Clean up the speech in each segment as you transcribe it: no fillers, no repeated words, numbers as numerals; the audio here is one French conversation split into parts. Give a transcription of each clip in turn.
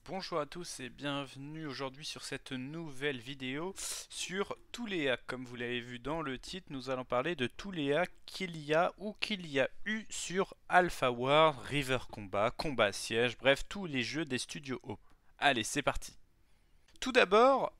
Bonjour à tous et bienvenue aujourd'hui sur cette nouvelle vidéo sur tous les hacks. Comme vous l'avez vu dans le titre, nous allons parler de tous les hacks qu'il y a ou qu'il y a eu sur Alpha Wars, River Combat, Combat Siège, bref tous les jeux des studios Hope. Allez, c'est parti. Tout d'abord,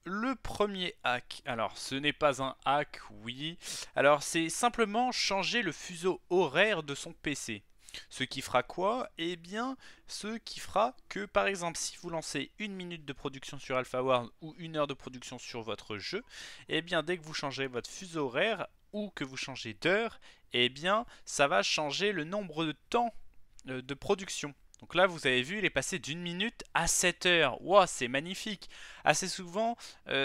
le premier hack. Alors, ce n'est pas un hack, oui. Alors, c'est simplement changer le fuseau horaire de son PC. Ce qui fera quoi? Eh bien, ce qui fera que, par exemple, si vous lancez une minute de production sur AlphaWars ou une heure de production sur votre jeu, eh bien, dès que vous changez votre fuseau horaire ou que vous changez d'heure, eh bien, ça va changer le nombre de temps de production. Donc là, vous avez vu, il est passé d'une minute à 7 heures. Wow, c'est magnifique. Assez souvent,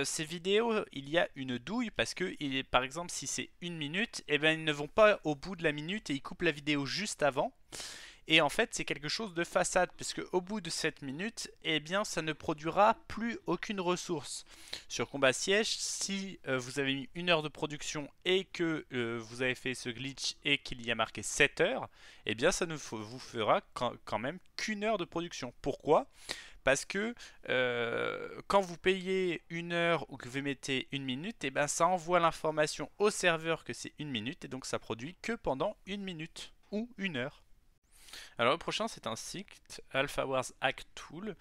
ces vidéos, il y a une douille parce que, par exemple, si c'est une minute, eh ben, ils ne vont pas au bout de la minute et ils coupent la vidéo juste avant. Et en fait, c'est quelque chose de façade, parce qu'au bout de 7 minutes, eh bien, ça ne produira plus aucune ressource. Sur Combat Siège, si vous avez mis une heure de production et que vous avez fait ce glitch et qu'il y a marqué 7 heures, eh bien, ça ne vous fera quand même qu'une heure de production. Pourquoi? Parce que quand vous payez une heure ou que vous mettez une minute, eh ben, ça envoie l'information au serveur que c'est une minute, et donc ça produit que pendant une minute ou une heure. Alors le prochain c'est un site Alpha Wars Hack Tool.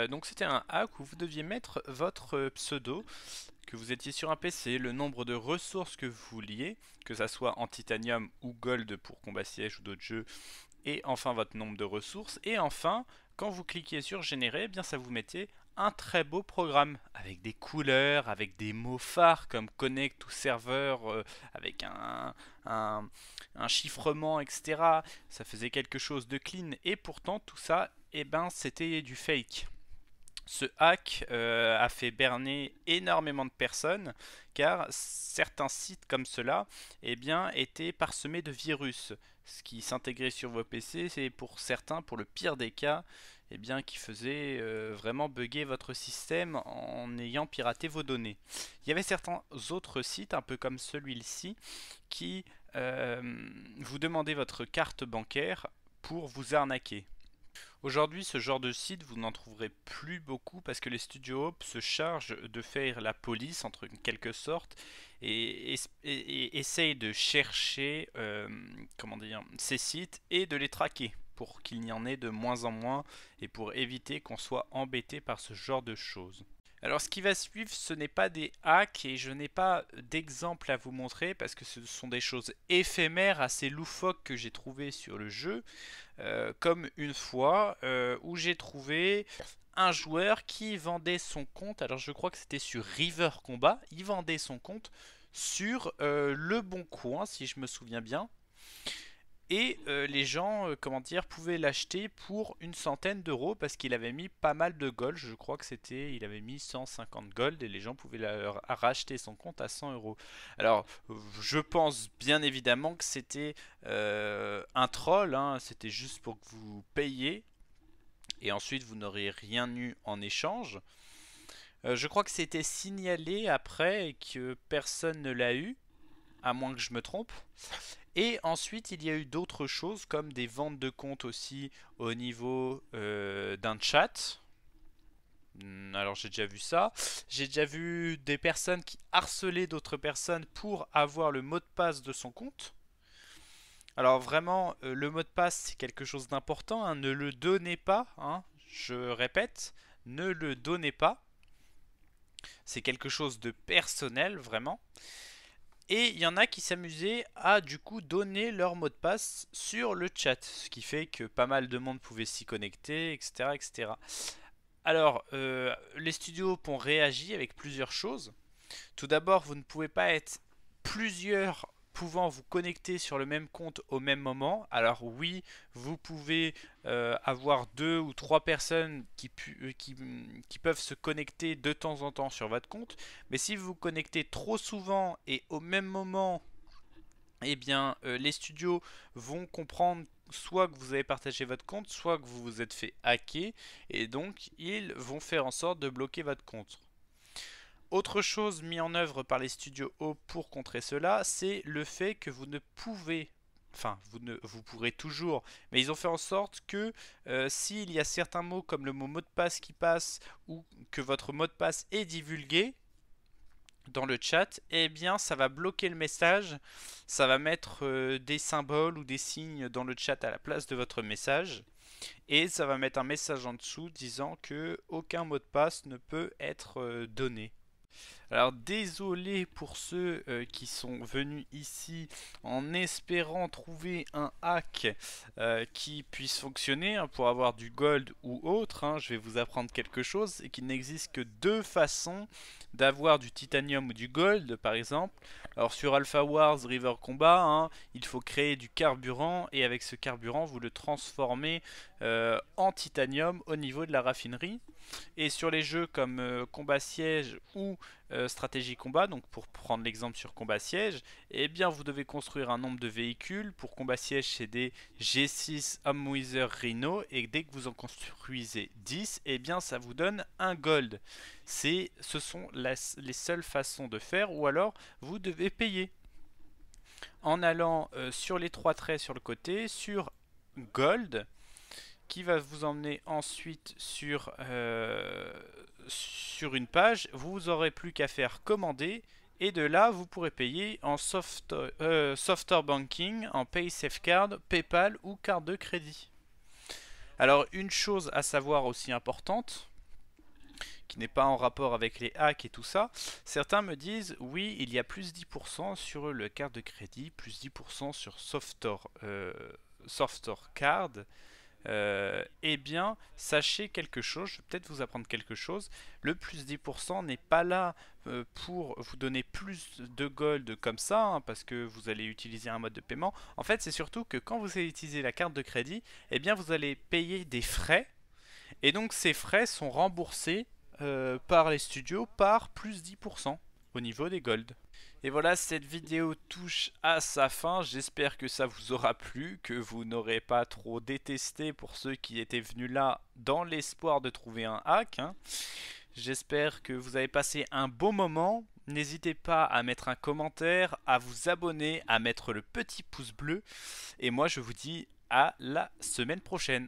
Donc c'était un hack où vous deviez mettre votre pseudo, que vous étiez sur un PC, le nombre de ressources que vous vouliez, que ça soit en titanium ou gold pour combat siège ou d'autres jeux, et enfin votre nombre de ressources. Et enfin, quand vous cliquez sur générer, eh bien ça vous mettait un très beau programme avec des couleurs, avec des mots phares comme connect ou serveur, avec un, un chiffrement, etc. Ça faisait quelque chose de clean et pourtant tout ça, eh ben, c'était du fake. Ce hack a fait berner énormément de personnes car certains sites comme cela eh bien, étaient parsemés de virus. Ce qui s'intégrait sur vos PC, c'est pour certains, pour le pire des cas, eh bien, qui faisait vraiment bugger votre système en ayant piraté vos données. Il y avait certains autres sites, un peu comme celui-ci, qui vous demandaient votre carte bancaire pour vous arnaquer. Aujourd'hui, ce genre de site, vous n'en trouverez plus beaucoup parce que les studios Hope se chargent de faire la police, entre quelque sorte, et essayent de chercher comment dire, ces sites et de les traquer pour qu'il y en ait de moins en moins et pour éviter qu'on soit embêté par ce genre de choses. Alors ce qui va suivre, ce n'est pas des hacks et je n'ai pas d'exemple à vous montrer parce que ce sont des choses éphémères assez loufoques que j'ai trouvées sur le jeu. Comme une fois où j'ai trouvé un joueur qui vendait son compte, alors je crois que c'était sur River Combat, il vendait son compte sur Le Bon Coin si je me souviens bien. Et les gens, comment dire, pouvaient l'acheter pour une centaine d'euros parce qu'il avait mis pas mal de gold. Je crois que c'était, il avait mis 150 gold et les gens pouvaient racheter son compte à 100 euros. Alors, je pense bien évidemment que c'était un troll, hein, c'était juste pour que vous payiez et ensuite vous n'auriez rien eu en échange. Je crois que c'était signalé après et que personne ne l'a eu, à moins que je me trompe. Et ensuite, il y a eu d'autres choses comme des ventes de comptes aussi au niveau d'un chat. Alors j'ai déjà vu ça. J'ai déjà vu des personnes qui harcelaient d'autres personnes pour avoir le mot de passe de son compte. Alors vraiment, le mot de passe c'est quelque chose d'important, hein. Ne le donnez pas, hein. Je répète, ne le donnez pas. C'est quelque chose de personnel, vraiment. Et il y en a qui s'amusaient à du coup donner leur mot de passe sur le chat, ce qui fait que pas mal de monde pouvait s'y connecter, etc. etc. Alors, les studios ont réagi avec plusieurs choses. Tout d'abord, vous ne pouvez pas être plusieurs pouvant vous connecter sur le même compte au même moment. Alors oui, vous pouvez avoir deux ou trois personnes qui peuvent se connecter de temps en temps sur votre compte. Mais si vous vous connectez trop souvent et au même moment, eh bien les studios vont comprendre soit que vous avez partagé votre compte, soit que vous vous êtes fait hacker. Et donc ils vont faire en sorte de bloquer votre compte. Autre chose mis en œuvre par les studios O pour contrer cela, c'est le fait que vous ne pouvez enfin, vous pourrez toujours, mais ils ont fait en sorte que s'il y a certains mots comme le mot de passe qui passe ou que votre mot de passe est divulgué dans le chat, eh bien ça va bloquer le message, ça va mettre des symboles ou des signes dans le chat à la place de votre message et ça va mettre un message en dessous disant que aucun mot de passe ne peut être donné. Alors désolé pour ceux qui sont venus ici en espérant trouver un hack qui puisse fonctionner hein, pour avoir du gold ou autre. Hein. Je vais vous apprendre quelque chose et qu'il n'existe que deux façons d'avoir du titanium ou du gold par exemple. Alors sur Alpha Wars River Combat, hein, il faut créer du carburant et avec ce carburant vous le transformez en titanium au niveau de la raffinerie. Et sur les jeux comme Combat Siège ou Stratégie Combat, donc pour prendre l'exemple sur Combat Siège, eh bien vous devez construire un nombre de véhicules. Pour Combat Siège, c'est des G6 Humwither Rhino, et dès que vous en construisez 10, eh bien ça vous donne un gold. Ce sont les seules façons de faire, ou alors vous devez payer. En allant sur les trois traits sur le côté, sur Gold, qui va vous emmener ensuite sur une page. Vous n'aurez plus qu'à faire commander et de là vous pourrez payer en Software Banking, en Pay Safecard, PayPal ou carte de crédit. Alors une chose à savoir aussi importante, qui n'est pas en rapport avec les hacks et tout ça, certains me disent oui il y a plus 10% sur le carte de crédit, plus 10% sur Software Card. Eh bien, sachez quelque chose, je vais peut-être vous apprendre quelque chose. Le plus 10% n'est pas là pour vous donner plus de gold comme ça, hein, parce que vous allez utiliser un mode de paiement. En fait, c'est surtout que quand vous allez utiliser la carte de crédit, eh bien, vous allez payer des frais. Et donc, ces frais sont remboursés par les studios par plus 10% au niveau des gold. Et voilà, cette vidéo touche à sa fin. J'espère que ça vous aura plu, que vous n'aurez pas trop détesté pour ceux qui étaient venus là dans l'espoir de trouver un hack. Hein. J'espère que vous avez passé un bon moment. N'hésitez pas à mettre un commentaire, à vous abonner, à mettre le petit pouce bleu. Et moi, je vous dis à la semaine prochaine.